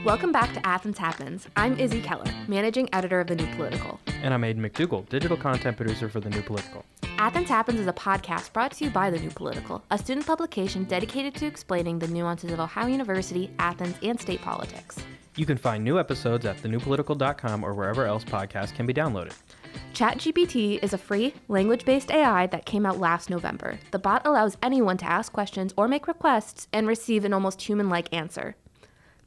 Welcome back to Athens Happens. I'm Izzy Keller, managing editor of The New Political. And I'm Ayden McDougle, digital content producer for The New Political. Athens Happens is a podcast brought to you by The New Political, a student publication dedicated to explaining the nuances of Ohio University, Athens, and state politics. You can find new episodes at thenewpolitical.com or wherever else podcasts can be downloaded. Chat GPT is a free, language-based AI that came out last November. The bot allows anyone to ask questions or make requests and receive an almost human-like answer.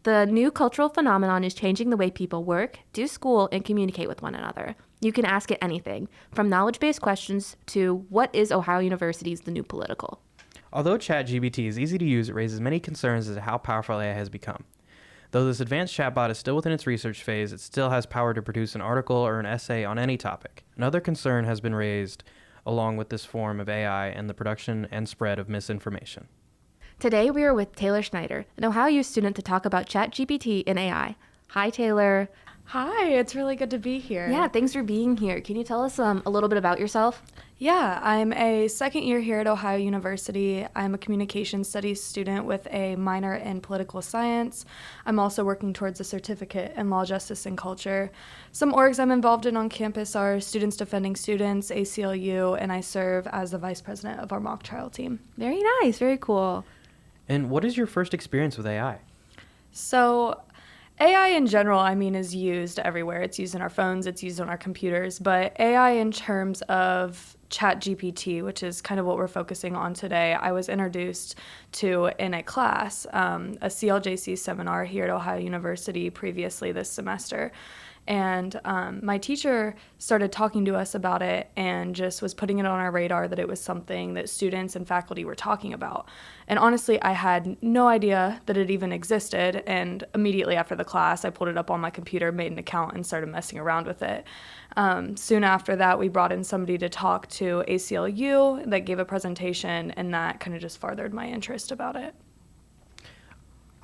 The new cultural phenomenon is changing the way people work, do school, and communicate with one another. You can ask it anything, from knowledge-based questions to what is Ohio University's The New Political. Although Chat GPT is easy to use, it raises many concerns as to how powerful AI has become. Though this advanced chatbot is still within its research phase, it still has power to produce an article or an essay on any topic. Another concern has been raised along with this form of AI and the production and spread of misinformation. Today we are with Taylor Schneider, an Ohio U student, to talk about Chat GPT and AI. Hi, Taylor. Hi, it's really good to be here. Yeah, thanks for being here. Can you tell us a little bit about yourself? Yeah, I'm a second year here at Ohio University. I'm a communication studies student with a minor in political science. I'm also working towards a certificate in law, justice, and culture. Some orgs I'm involved in on campus are Students Defending Students, ACLU, and I serve as the vice president of our mock trial team. Very nice, very cool. And what is your first experience with AI? So AI in general, is used everywhere. It's used in our phones, it's used on our computers, but AI in terms of Chat GPT, which is kind of what we're focusing on today, I was introduced to in a class, a CLJC seminar here at Ohio University previously this semester. And my teacher started talking to us about it and just was putting it on our radar that it was something that students and faculty were talking about. And honestly, I had no idea that it even existed. And immediately after the class, I pulled it up on my computer, made an account, and started messing around with it. Soon after that, we brought in somebody to talk to ACLU that gave a presentation, and that kind of just furthered my interest about it.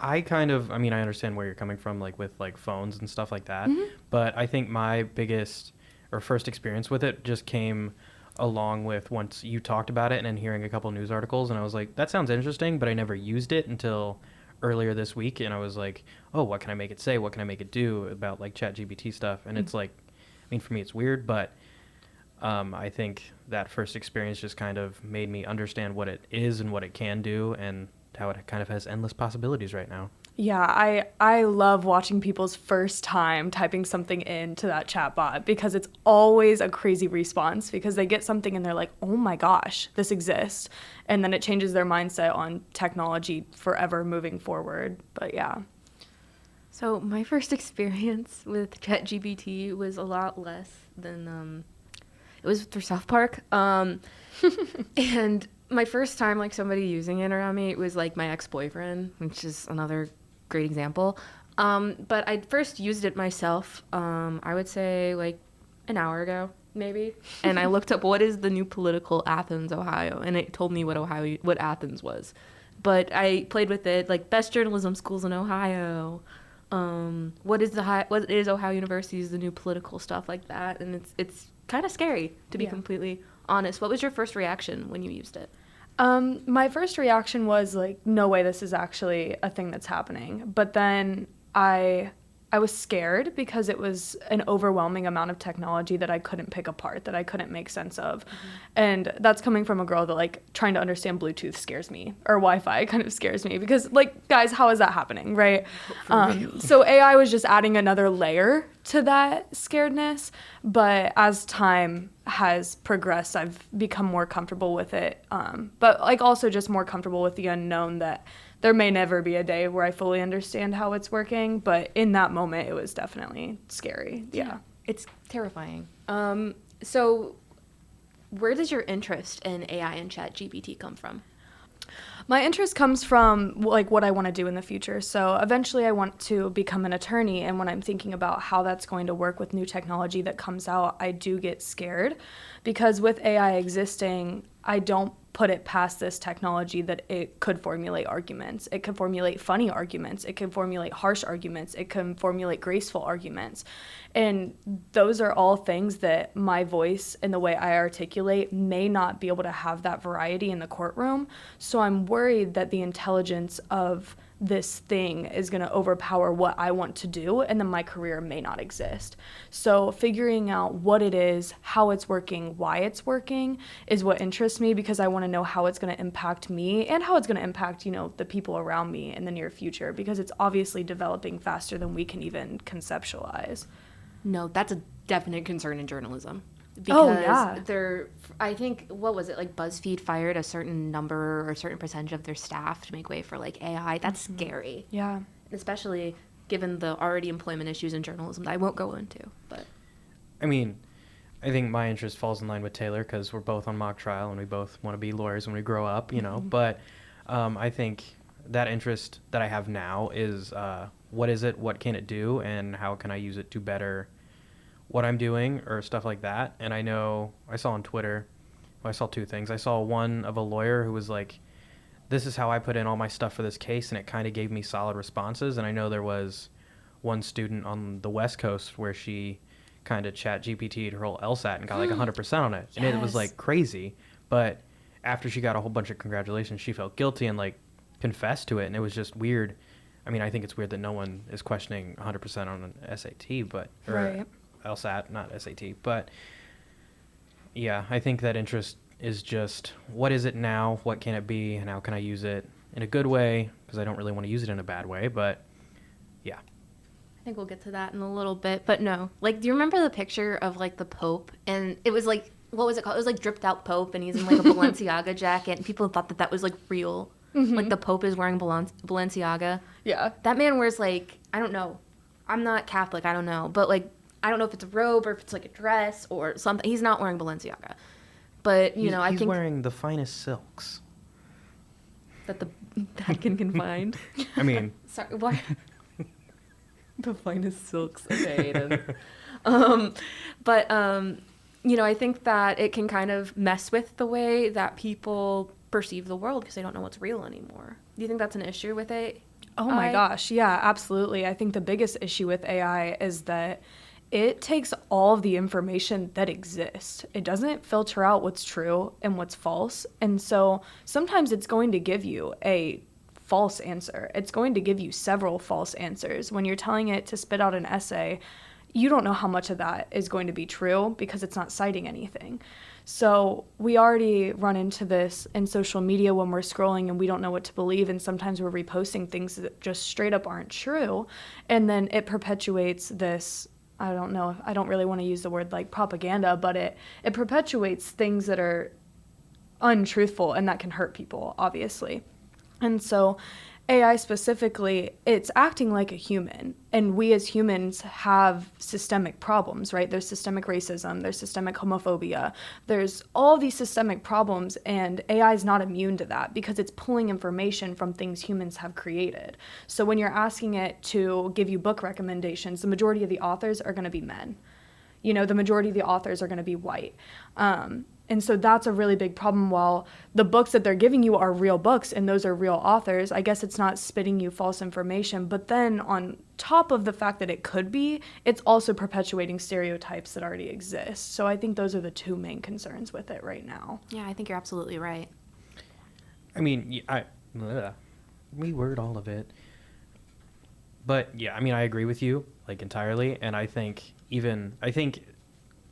I understand where you're coming from, with phones and stuff like that. Mm-hmm. But I think my biggest or first experience with it just came along with once you talked about it and then hearing a couple news articles. And I was like, that sounds interesting, but I never used it until earlier this week. And I was like, oh, what can I make it say? What can I make it do about Chat GPT stuff? And it's for me, it's weird, but I think that first experience just kind of made me understand what it is and what it can do and how it kind of has endless possibilities right now. Yeah, I love watching people's first time typing something into that chatbot because it's always a crazy response because they get something and they're like, oh my gosh, this exists. And then it changes their mindset on technology forever moving forward. But yeah. So my first experience with ChatGPT was a lot less than, it was through South Park. And my first time, somebody using it around me, it was, my ex-boyfriend, which is another great example. But I first used it myself, I would say, an hour ago, maybe. And I looked up what is the new political Athens, Ohio, and it told me what Athens was. But I played with it, best journalism schools in Ohio, what is Ohio University's the new political, stuff like that. And it's kind of scary, to be completely honest. What was your first reaction when you used it? My first reaction was no way this is actually a thing that's happening. But then I was scared because it was an overwhelming amount of technology that I couldn't pick apart, that I couldn't make sense of. Mm-hmm. And that's coming from a girl that trying to understand Bluetooth scares me, or Wi-Fi kind of scares me because guys, how is that happening, right? So AI was just adding another layer to that scaredness. But as time has progressed, I've become more comfortable with it. But also just more comfortable with the unknown that there may never be a day where I fully understand how it's working, but in that moment, it was definitely scary. Yeah. It's terrifying. So where does your interest in AI and Chat GPT come from? My interest comes from what I want to do in the future. So eventually I want to become an attorney. And when I'm thinking about how that's going to work with new technology that comes out, I do get scared because with AI existing, I don't put it past this technology that it could formulate arguments. It could formulate funny arguments. It could formulate harsh arguments. It can formulate graceful arguments. And those are all things that my voice and the way I articulate may not be able to have that variety in the courtroom. So I'm worried that the intelligence of this thing is going to overpower what I want to do, and then my career may not exist. So figuring out what it is, how it's working, why it's working is what interests me, because I want to know how it's going to impact me and how it's going to impact, the people around me in the near future, because it's obviously developing faster than we can even conceptualize. No, that's a definite concern in journalism. Yeah. I think, what was it, like BuzzFeed fired a certain number or a certain percentage of their staff to make way for like AI. That's scary. Yeah. Especially given the already employment issues in journalism that I won't go into. But I mean, I think my interest falls in line with Taylor because we're both on mock trial and we both want to be lawyers when we grow up, But I think that interest that I have now is what is it, what can it do, and how can I use it to better what I'm doing or stuff like that. And I saw on Twitter, I saw two things. I saw one of a lawyer who was like, this is how I put in all my stuff for this case, and it kind of gave me solid responses. And I know there was one student on the West Coast where she kind of Chat GPT'd her whole LSAT and got like 100% on it. Yes. And it was like crazy. But after she got a whole bunch of congratulations, she felt guilty and like confessed to it. And it was just weird. I mean, I think it's weird that no one is questioning 100% on an SAT, Right. LSAT, not SAT. But yeah, I think that interest is just, what is it now? What can it be? And how can I use it in a good way? Because I don't really want to use it in a bad way. But yeah. I think we'll get to that in a little bit. But no, like, do you remember the picture of like the Pope? And it was like, what was it called? It was like dripped out Pope, and he's in like a Balenciaga jacket. And people thought that was like real. Mm-hmm. Like the Pope is wearing Balenciaga. Yeah. That man wears like, I don't know. I'm not Catholic. I don't know. But like, I don't know if it's a robe or if it's like a dress or something. He's not wearing Balenciaga. But, I think... He's wearing the finest silks. That that can find. I mean... Sorry, what? The finest silks. Okay, Ayden. But, I think that it can kind of mess with the way that people perceive the world because they don't know what's real anymore. Do you think that's an issue with it? Oh my gosh, yeah, absolutely. I think the biggest issue with AI is that it takes all of the information that exists. It doesn't filter out what's true and what's false. And so sometimes it's going to give you a false answer. It's going to give you several false answers. When you're telling it to spit out an essay, you don't know how much of that is going to be true because it's not citing anything. So we already run into this in social media when we're scrolling and we don't know what to believe, and sometimes we're reposting things that just straight up aren't true. And then it perpetuates this, I don't know, I don't really want to use the word like propaganda, but it perpetuates things that are untruthful and that can hurt people, obviously. And so AI specifically, it's acting like a human, and we as humans have systemic problems, right? There's systemic racism, there's systemic homophobia, there's all these systemic problems, and AI is not immune to that because it's pulling information from things humans have created. So when you're asking it to give you book recommendations, the majority of the authors are going to be men. The majority of the authors are going to be white. And so that's a really big problem. While the books that they're giving you are real books and those are real authors, I guess it's not spitting you false information. But then on top of the fact that it could be, it's also perpetuating stereotypes that already exist. So I think those are the two main concerns with it right now. Yeah, I think you're absolutely right. I mean, reword all of it. But yeah, I mean, I agree with you like entirely. And I think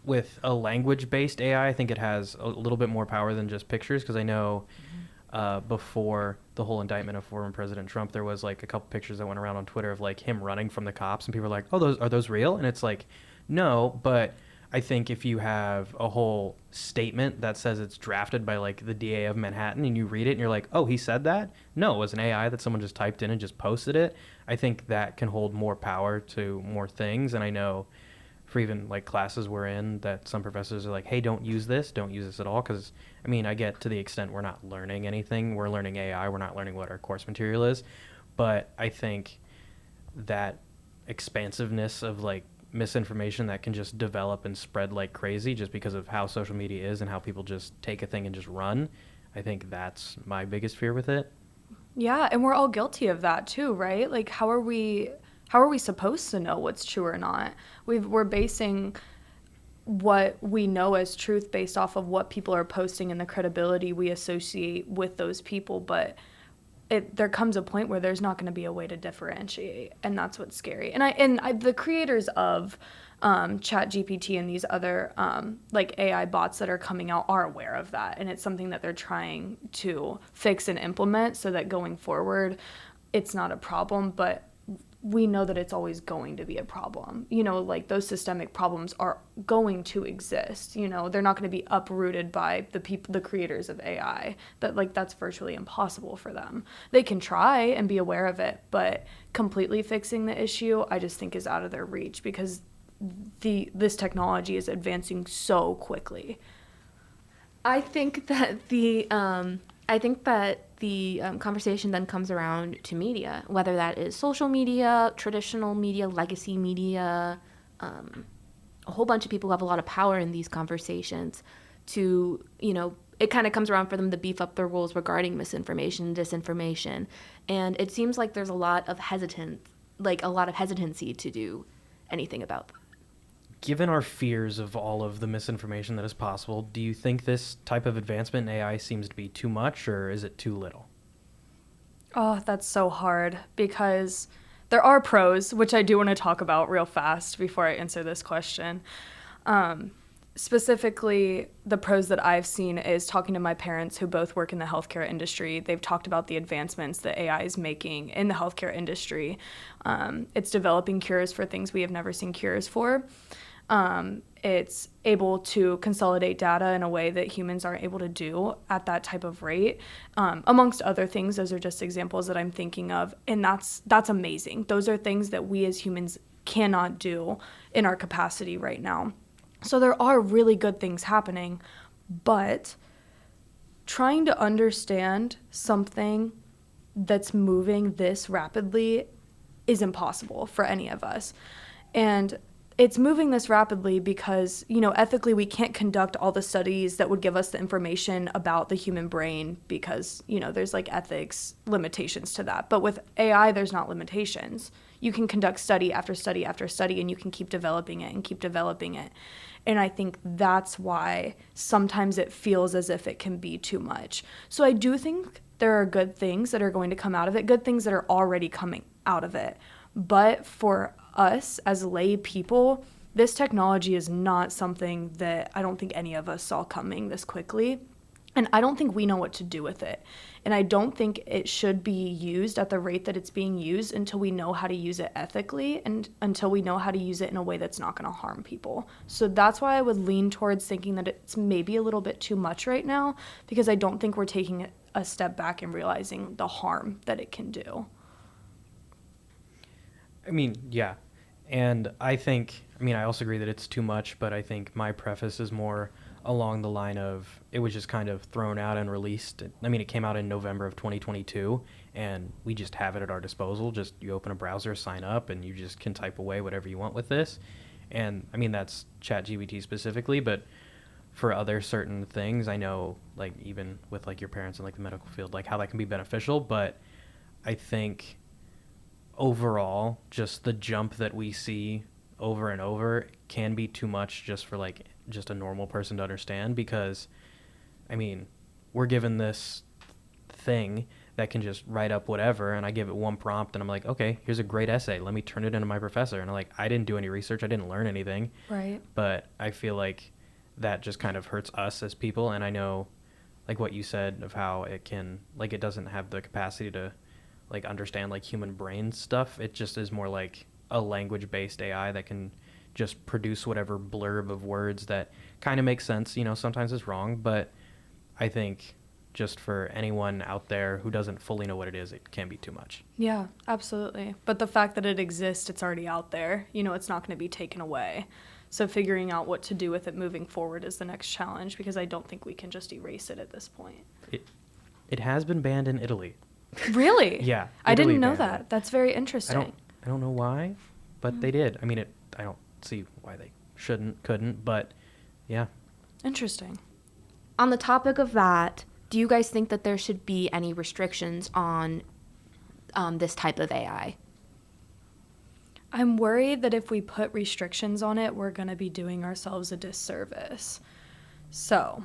with a language-based AI, I think it has a little bit more power than just pictures, because I know before the whole indictment of former President Trump, there was like a couple pictures that went around on Twitter of like him running from the cops, and people were like, "Oh, are those real?" And it's like, no, but I think if you have a whole statement that says it's drafted by like the DA of Manhattan, and you read it and you're like, "Oh, he said that?" No, it was an AI that someone just typed in and just posted it. I think that can hold more power to more things, and I know for even like classes we're in that some professors are like, hey, don't use this at all, because I mean, I get to the extent we're not learning anything, we're learning AI, we're not learning what our course material is, but I think that expansiveness of like misinformation that can just develop and spread like crazy just because of how social media is and how people just take a thing and just run, I think that's my biggest fear with it. Yeah, and we're all guilty of that too, right? Like, how are we supposed to know what's true or not? We're basing what we know as truth based off of what people are posting and the credibility we associate with those people. But there comes a point where there's not going to be a way to differentiate, and that's what's scary. And the creators of Chat GPT and these other like AI bots that are coming out are aware of that, and it's something that they're trying to fix and implement so that going forward it's not a problem. But we know that it's always going to be a problem. Like those systemic problems are going to exist. They're not going to be uprooted by the creators of AI. That's virtually impossible for them. They can try and be aware of it, but completely fixing the issue, I just think is out of their reach, because this technology is advancing so quickly. I think that the conversation then comes around to media, whether that is social media, traditional media, legacy media. A whole bunch of people have a lot of power in these conversations to, it kind of comes around for them to beef up their rules regarding misinformation, disinformation. And it seems like there's a lot of hesitancy to do anything about that. Given our fears of all of the misinformation that is possible, do you think this type of advancement in AI seems to be too much, or is it too little? Oh, that's so hard, because there are pros, which I do want to talk about real fast before I answer this question. Specifically, the pros that I've seen is talking to my parents who both work in the healthcare industry. They've talked about the advancements that AI is making in the healthcare industry. It's developing cures for things we have never seen cures for. It's able to consolidate data in a way that humans aren't able to do at that type of rate. Amongst other things, those are just examples that I'm thinking of, and that's amazing. Those are things that we as humans cannot do in our capacity right now. So there are really good things happening, but trying to understand something that's moving this rapidly is impossible for any of us. And it's moving this rapidly because, ethically we can't conduct all the studies that would give us the information about the human brain because, there's ethics limitations to that. But with AI, there's not limitations. You can conduct study after study after study, and you can keep developing it and keep developing it. And I think that's why sometimes it feels as if it can be too much. So I do think there are good things that are going to come out of it, good things that are already coming out of it. But for us as lay people, this technology is not something that I don't think any of us saw coming this quickly. And I don't think we know what to do with it. And I don't think it should be used at the rate that it's being used until we know how to use it ethically and until we know how to use it in a way that's not going to harm people. So that's why I would lean towards thinking that it's maybe a little bit too much right now, because I don't think we're taking a step back and realizing the harm that it can do. I mean, yeah. And I also agree that it's too much, but I think my preface is more along the line of it was just kind of thrown out and released. It came out in November of 2022, and we just have it at our disposal. Just you open a browser, sign up, and you just can type away whatever you want with this. And that's Chat GPT specifically, but for other certain things, I know, even with your parents in the medical field, how that can be beneficial. But I think overall, just the jump that we see over and over can be too much just for just a normal person to understand, because we're given this thing that can just write up whatever, and I give it one prompt and I'm like, okay, here's a great essay, let me turn it into my professor, and I didn't do any research, I didn't learn anything. Right. But I feel like that just kind of hurts us as people. And I know what you said of how it can it doesn't have the capacity to understand human brain stuff. It just is more like a language-based AI that can just produce whatever blurb of words that kind of makes sense. Sometimes it's wrong, but I think just for anyone out there who doesn't fully know what it is, it can be too much. Yeah, absolutely. But the fact that it exists, it's already out there. It's not going to be taken away. So figuring out what to do with it moving forward is the next challenge, because I don't think we can just erase it at this point. It has been banned in Italy. Really? Yeah. I Italy didn't know banned that. it. That's very interesting. I don't know why, but they did. I don't see why they couldn't, but yeah. Interesting. On the topic of that, do you guys think that there should be any restrictions on this type of AI? I'm worried that if we put restrictions on it, we're going to be doing ourselves a disservice. So,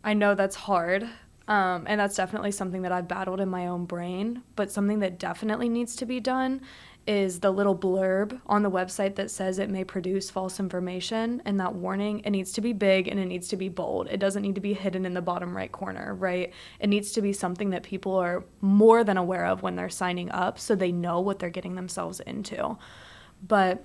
I know that's hard. And that's definitely something that I've battled in my own brain. But something that definitely needs to be done is the little blurb on the website that says it may produce false information. And that warning, it needs to be big and it needs to be bold. It doesn't need to be hidden in the bottom right corner, right? It needs to be something that people are more than aware of when they're signing up, so they know what they're getting themselves into. But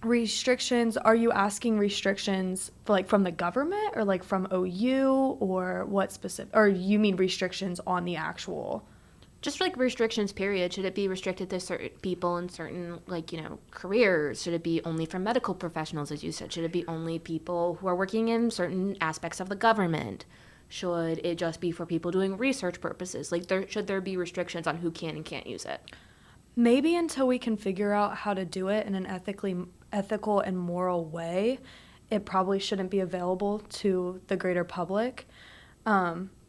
restrictions, are you asking restrictions like from the government or like from OU, or what specific, or you mean restrictions on the actual? Just like restrictions, period. Should it be restricted to certain people in certain, like, careers? Should it be only for medical professionals, as you said? Should it be only people who are working in certain aspects of the government? Should it just be for people doing research purposes? Like, should there be restrictions on who can and can't use it? Maybe until we can figure out how to do it in an ethical and moral way, it probably shouldn't be available to the greater public,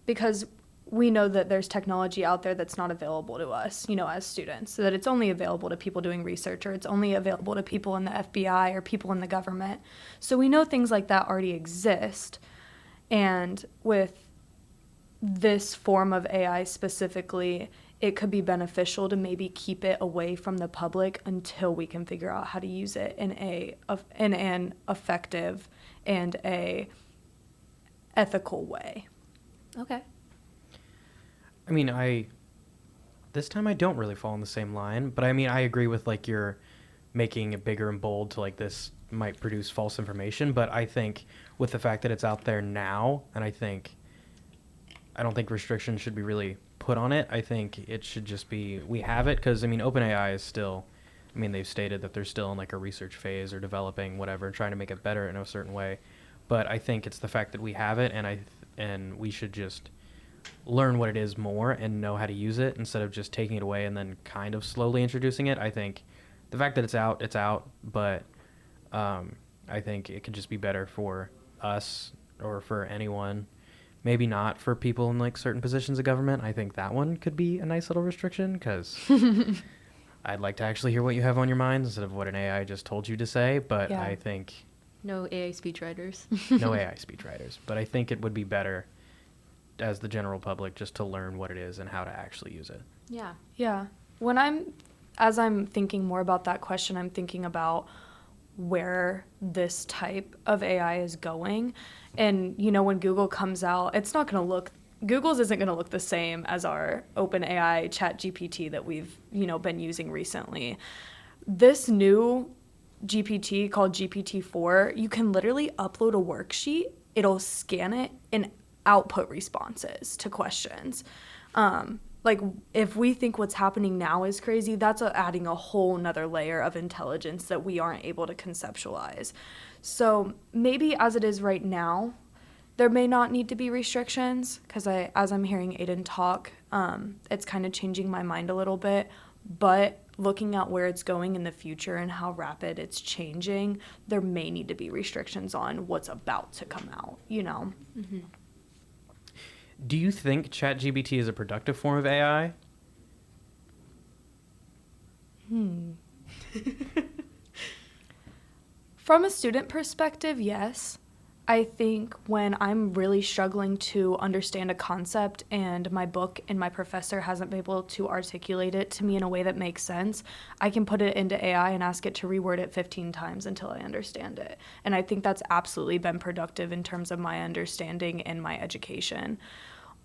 because we know that there's technology out there that's not available to us, as students, so that it's only available to people doing research, or it's only available to people in the FBI or people in the government. So we know things like that already exist. And with this form of AI specifically, it could be beneficial to maybe keep it away from the public until we can figure out how to use it in an effective and a ethical way. Okay. I mean, this time I don't really fall in the same line, but I mean, I agree with like you're making it bigger and bold to like this might produce false information, but I think with the fact that it's out there now, and I don't think restrictions should be really put on it. I think it should just be, we have it, because I mean, OpenAI is still, they've stated that they're still in like a research phase or developing whatever, trying to make it better in a certain way. But I think it's the fact that we have it, and we should just learn what it is more and know how to use it instead of just taking it away and then kind of slowly introducing it. I think the fact that it's out, but I think it could just be better for us or for anyone. Maybe not for people in like certain positions of government. I think that one could be a nice little restriction, because I'd like to actually hear what you have on your mind instead of what an AI just told you to say. But yeah. I think no AI speechwriters. No AI speechwriters. But I think it would be better as the general public just to learn what it is and how to actually use it. Yeah. Yeah. As I'm thinking more about that question, I'm thinking about where this type of AI is going. And, when Google comes out, Google's isn't going to look the same as our OpenAI Chat GPT that we've, been using recently. This new GPT called GPT-4, you can literally upload a worksheet, it'll scan it, and output responses to questions. Like, if we think what's happening now is crazy, that's adding a whole nother layer of intelligence that we aren't able to conceptualize. So maybe as it is right now, there may not need to be restrictions, because as I'm hearing Ayden talk, it's kind of changing my mind a little bit. But looking at where it's going in the future and how rapid it's changing, there may need to be restrictions on what's about to come out, Mm-hmm. Do you think ChatGPT is a productive form of AI? From a student perspective, yes. I think when I'm really struggling to understand a concept and my book and my professor hasn't been able to articulate it to me in a way that makes sense, I can put it into AI and ask it to reword it 15 times until I understand it. And I think that's absolutely been productive in terms of my understanding and my education.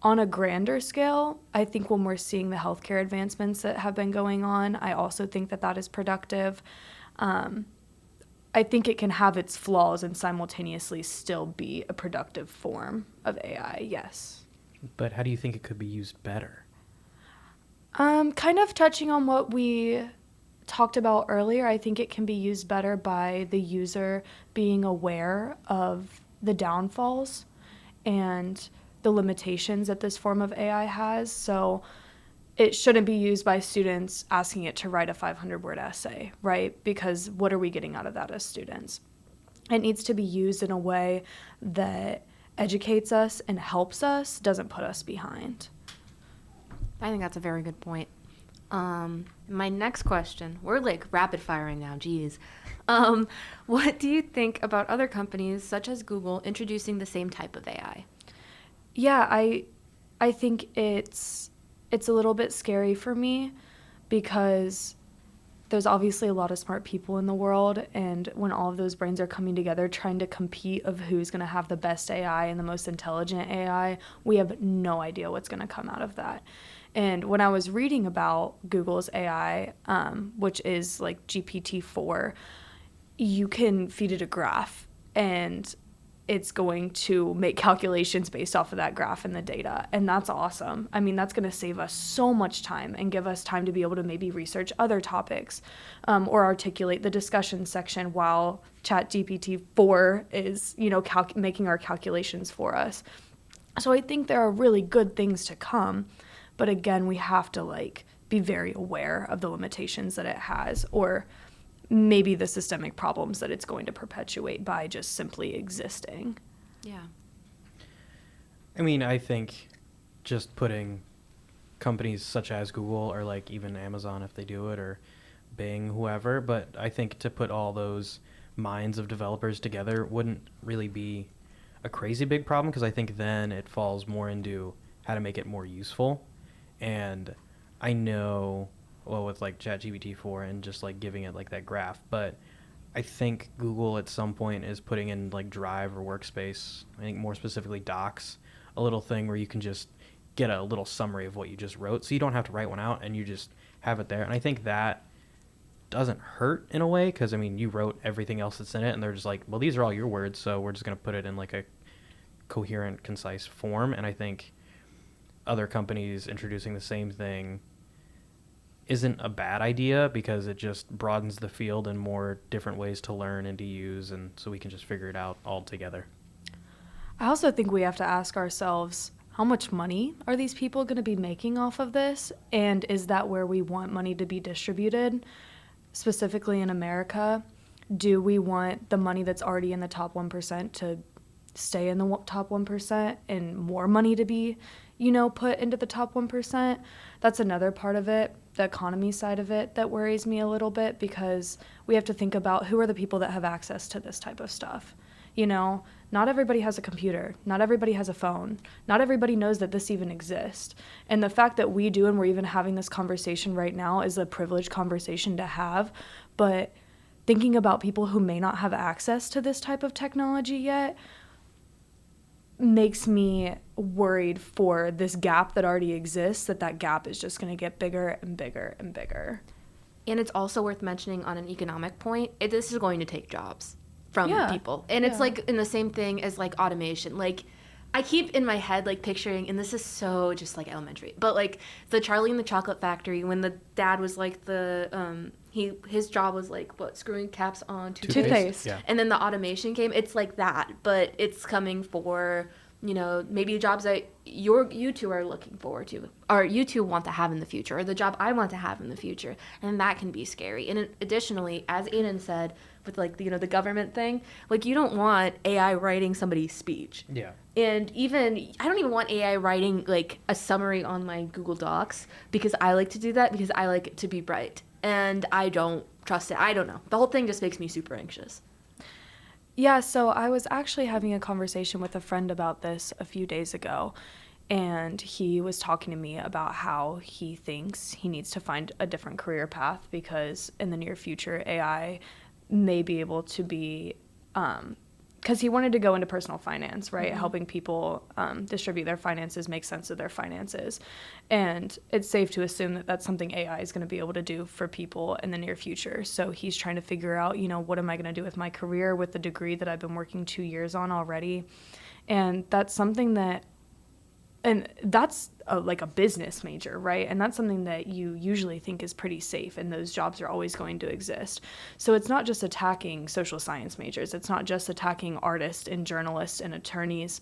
On a grander scale, I think when we're seeing the healthcare advancements that have been going on, I also think that is productive. I think it can have its flaws and simultaneously still be a productive form of AI, yes. But how do you think it could be used better? Kind of touching on what we talked about earlier, I think it can be used better by the user being aware of the downfalls and the limitations that this form of AI has. So it shouldn't be used by students asking it to write a 500-word essay, right? Because what are we getting out of that as students? It needs to be used in a way that educates us and helps us, doesn't put us behind. I think that's a very good point. My next question, we're like rapid firing now, geez. What do you think about other companies such as Google introducing the same type of AI? Yeah, I think it's a little bit scary for me because there's obviously a lot of smart people in the world, and when all of those brains are coming together trying to compete of who's going to have the best AI and the most intelligent AI, we have no idea what's going to come out of that. And when I was reading about Google's AI, which is like GPT-4, you can feed it a graph and it's going to make calculations based off of that graph and the data. And that's awesome. I mean, that's going to save us so much time and give us time to be able to maybe research other topics or articulate the discussion section while Chat GPT-4 is, making our calculations for us. So I think there are really good things to come. But again, we have to be very aware of the limitations that it has, or maybe the systemic problems that it's going to perpetuate by just simply existing. Yeah. I mean, I think just putting companies such as Google or even Amazon if they do it, or Bing, whoever, but I think to put all those minds of developers together wouldn't really be a crazy big problem, because I think then it falls more into how to make it more useful. And I know, with Chat GPT 4 and just giving it that graph, but I think Google at some point is putting in Drive or Workspace, I think more specifically Docs, a little thing where you can just get a little summary of what you just wrote, so you don't have to write one out and you just have it there. And I think that doesn't hurt in a way, because you wrote everything else that's in it and they're just well, these are all your words, so we're just going to put it in a coherent, concise form. And I think other companies introducing the same thing isn't a bad idea, because it just broadens the field and more different ways to learn and to use, and so we can just figure it out all together. I also think we have to ask ourselves, how much money are these people going to be making off of this? And is that where we want money to be distributed? Specifically in America, do we want the money that's already in the top 1% to stay in the top 1% and more money to be, put into the top 1%? That's another part of it, the economy side of it, that worries me a little bit, because we have to think about who are the people that have access to this type of stuff. Not everybody has a computer. Not everybody has a phone. Not everybody knows that this even exists. And the fact that we do, and we're even having this conversation right now, is a privileged conversation to have. But thinking about people who may not have access to this type of technology yet makes me worried for this gap that already exists, that gap is just going to get bigger and bigger and bigger. And it's also worth mentioning, on an economic point, this is going to take jobs from people. And it's in the same thing as automation. I keep in my head picturing, and this is so just elementary, but the Charlie and the Chocolate Factory, when the dad was his job was screwing caps on toothpaste. Yeah. And then the automation came. It's that, but it's coming for maybe jobs that you two are looking forward to, or you two want to have in the future, or the job I want to have in the future, and that can be scary. And additionally, as Ayden said, with the government thing, you don't want AI writing somebody's speech. Yeah. And I don't even want AI writing a summary on my Google Docs, because I like to do that because I like it to be bright, and I don't trust it. I don't know. The whole thing just makes me super anxious. Yeah, so I was actually having a conversation with a friend about this a few days ago, and he was talking to me about how he thinks he needs to find a different career path, because in the near future, AI may be able to be, because he wanted to go into personal finance, right? Mm-hmm. Helping people distribute their finances, make sense of their finances. And it's safe to assume that that's something AI is going to be able to do for people in the near future. So he's trying to figure out, what am I going to do with my career with the degree that I've been working 2 years on already? And that's something that's a business major, right? And that's something that you usually think is pretty safe, and those jobs are always going to exist. So it's not just attacking social science majors. It's not just attacking artists and journalists and attorneys.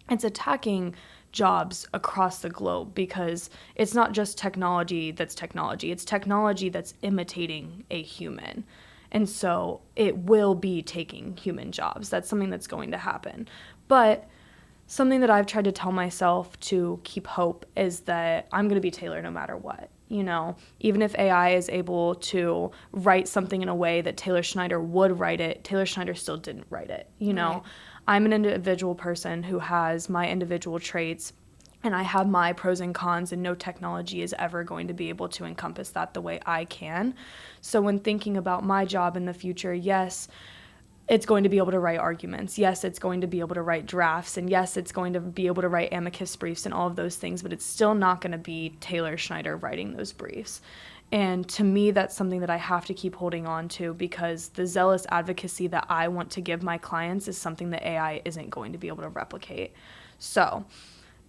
It's attacking jobs across the globe, because it's not just technology that's technology. It's technology that's imitating a human. And so it will be taking human jobs. That's something that's going to happen. But something that I've tried to tell myself to keep hope is that I'm going to be Taylor no matter what. Even if AI is able to write something in a way that Taylor Schneider would write it, Taylor Schneider still didn't write it. Right. I'm an individual person who has my individual traits, And I have my pros and cons, and no technology is ever going to be able to encompass that the way I can. So when thinking about my job in the future, yes, it's going to be able to write arguments. Yes, it's going to be able to write drafts. And yes, it's going to be able to write amicus briefs and all of those things, but it's still not going to be Taylor Schneider writing those briefs. And to me, that's something that I have to keep holding on to, because the zealous advocacy that I want to give my clients is something that AI isn't going to be able to replicate. So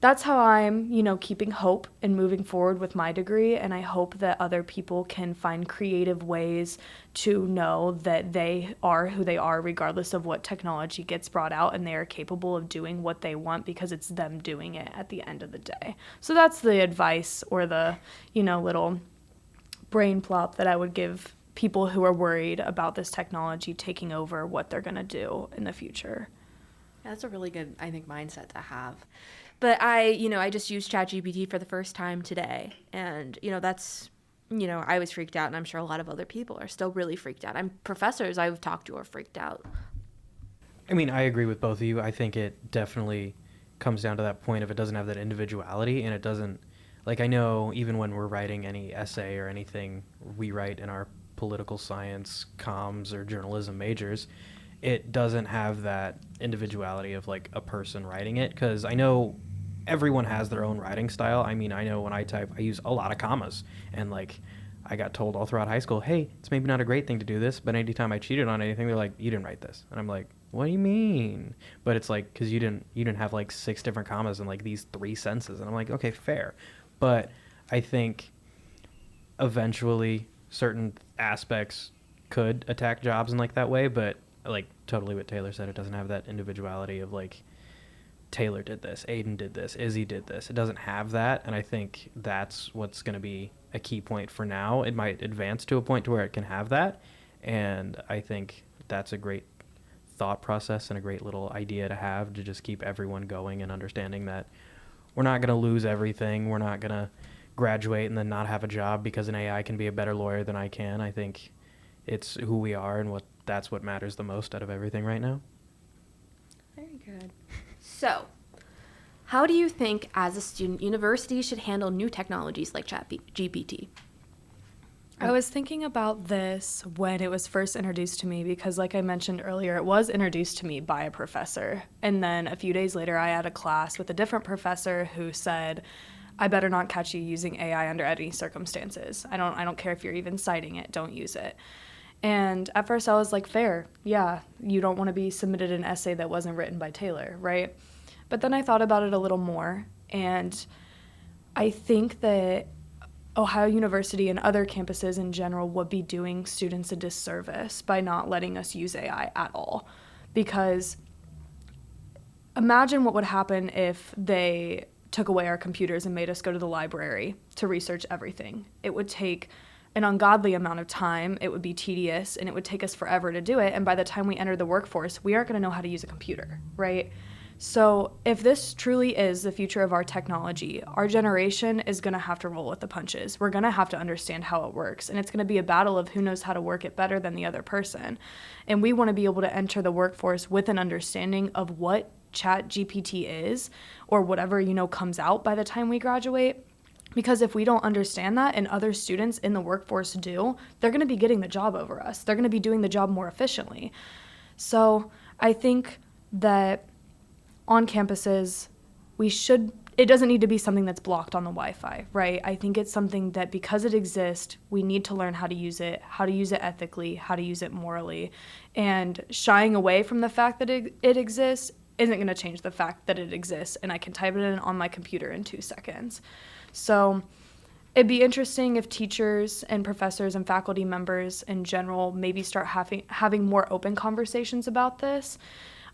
that's how I'm, keeping hope and moving forward with my degree. And I hope that other people can find creative ways to know that they are who they are, regardless of what technology gets brought out, and they are capable of doing what they want because it's them doing it at the end of the day. So that's the advice, or the, little brain plop that I would give people who are worried about this technology taking over what they're going to do in the future. That's a really good, I think, mindset to have. But I just used Chat GPT for the first time today. And, that's, I was freaked out, and I'm sure a lot of other people are still really freaked out. Professors I've talked to are freaked out. I mean, I agree with both of you. I think it definitely comes down to that point if it doesn't have that individuality, and it doesn't, like, I know even when we're writing any essay or anything we write in our political science, comms, or journalism majors, it doesn't have that individuality of like a person writing it, because I know everyone has their own writing style. I mean, I know when I type, I use a lot of commas, and like I got told all throughout high school, hey, it's maybe not a great thing to do this, but anytime I cheated on anything, they're like, you didn't write this. And I'm like, what do you mean? But it's like, because you didn't have like 6 different commas in like these 3 sentences. And I'm like, okay, fair. But I think eventually certain aspects could attack jobs in like that way, but like totally what Taylor said, it doesn't have that individuality of like Taylor did this, Ayden did this, Izzy did this. It doesn't have that, and I think that's what's going to be a key point for now. It might advance to a point to where it can have that, and I think that's a great thought process and a great little idea to have, to just keep everyone going and understanding that we're not going to lose everything. We're not going to graduate and then not have a job because an AI can be a better lawyer than I can. I think it's who we are, and that's what matters the most out of everything right now. Very good. So, how do you think, as a student, universities should handle new technologies like Chat GPT? I was thinking about this when it was first introduced to me, because like I mentioned earlier, it was introduced to me by a professor. And then a few days later, I had a class with a different professor who said, I better not catch you using AI under any circumstances. I don't care if you're even citing it, don't use it. And at first I was like, fair, yeah, you don't want to be submitted an essay that wasn't written by Taylor, right? But then I thought about it a little more, and I think that Ohio University and other campuses in general would be doing students a disservice by not letting us use AI at all. Because imagine what would happen if they took away our computers and made us go to the library to research everything. It would take an ungodly amount of time, it would be tedious, and it would take us forever to do it. And by the time we enter the workforce, we aren't going to know how to use a computer, right? So if this truly is the future of our technology, our generation is going to have to roll with the punches. We're going to have to understand how it works, and it's going to be a battle of who knows how to work it better than the other person. And we want to be able to enter the workforce with an understanding of what Chat GPT is, or whatever, comes out by the time we graduate. Because if we don't understand that, and other students in the workforce do, they're going to be getting the job over us. They're going to be doing the job more efficiently. So I think that on campuses, it doesn't need to be something that's blocked on the Wi-Fi, right? I think it's something that, because it exists, we need to learn how to use it ethically, how to use it morally. And shying away from the fact that it exists isn't going to change the fact that it exists, and I can type it in on my computer in 2 seconds. So it'd be interesting if teachers and professors and faculty members in general maybe start having more open conversations about this.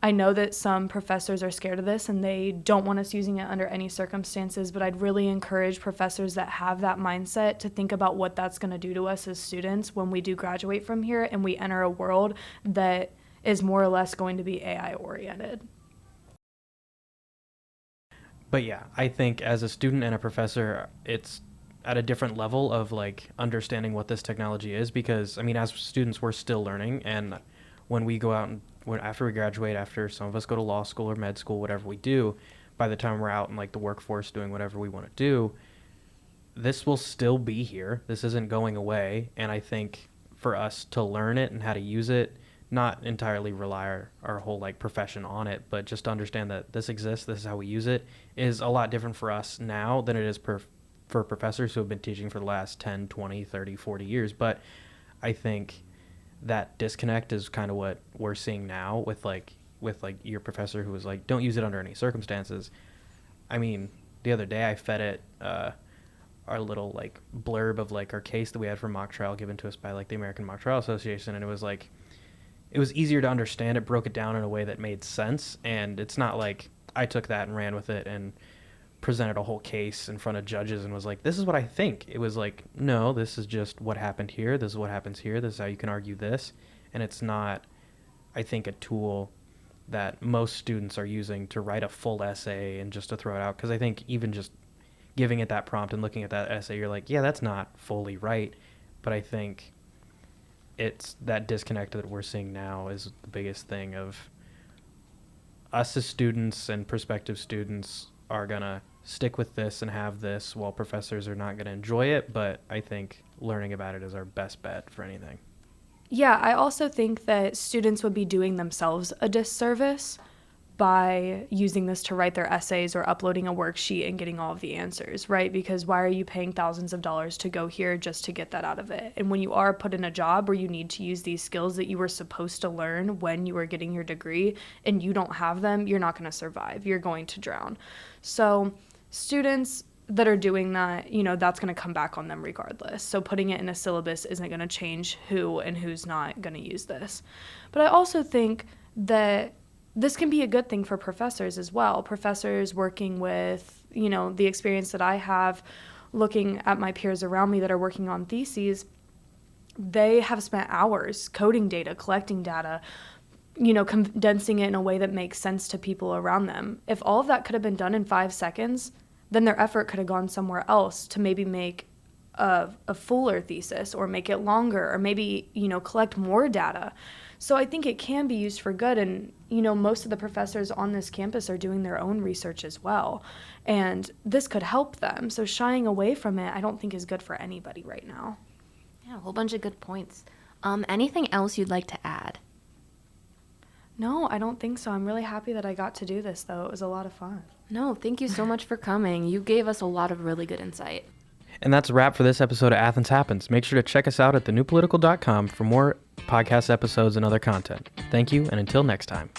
I know that some professors are scared of this and they don't want us using it under any circumstances, but I'd really encourage professors that have that mindset to think about what that's going to do to us as students when we do graduate from here and we enter a world that is more or less going to be AI oriented. But yeah, I think as a student and a professor, it's at a different level of like understanding what this technology is, because I mean, as students, we're still learning, and when we go out and after we graduate, after some of us go to law school or med school, whatever we do, by the time we're out in like the workforce doing whatever we want to do, this will still be here. This isn't going away. And I think for us to learn it and how to use it, not entirely rely our whole like profession on it, but just to understand that this exists, this is how we use it, is a lot different for us now than it is for professors who have been teaching for the last 10, 20, 30, 40 years. But I think that disconnect is kind of what we're seeing now with your professor who was like, don't use it under any circumstances. I mean, the other day I fed it our little like blurb of like our case that we had for mock trial given to us by like the American Mock Trial Association, and it was like, it was easier to understand. It broke it down in a way that made sense, and it's not like I took that and ran with it and presented a whole case in front of judges and was like, this is what I think. It was like, no, this is just what happened here. This is what happens here. This is how you can argue this. And it's not, I think, a tool that most students are using to write a full essay and just to throw it out. Because I think even just giving it that prompt and looking at that essay, you're like, yeah, that's not fully right. But I think it's that disconnect that we're seeing now is the biggest thing of us as students and prospective students are going to stick with this and have this while professors are not going to enjoy it. But I think learning about it is our best bet for anything. Yeah, I also think that students would be doing themselves a disservice by using this to write their essays or uploading a worksheet and getting all of the answers, right? Because why are you paying thousands of dollars to go here just to get that out of it? And when you are put in a job where you need to use these skills that you were supposed to learn when you were getting your degree and you don't have them, you're not going to survive. You're going to drown. So students that are doing that, that's going to come back on them regardless. So putting it in a syllabus isn't going to change who and who's not going to use this. But I also think that this can be a good thing for professors as well. Professors working with, the experience that I have looking at my peers around me that are working on theses, they have spent hours coding data, collecting data, condensing it in a way that makes sense to people around them. If all of that could have been done in 5 seconds, then their effort could have gone somewhere else to maybe make a fuller thesis or make it longer or maybe, collect more data. So I think it can be used for good. And, most of the professors on this campus are doing their own research as well. And this could help them. So shying away from it, I don't think is good for anybody right now. Yeah, a whole bunch of good points. Anything else you'd like to add? No, I don't think so. I'm really happy that I got to do this, though. It was a lot of fun. No, thank you so much for coming. You gave us a lot of really good insight. And that's a wrap for this episode of Athens Happens. Make sure to check us out at thenewpolitical.com for more podcast episodes and other content. Thank you, and until next time.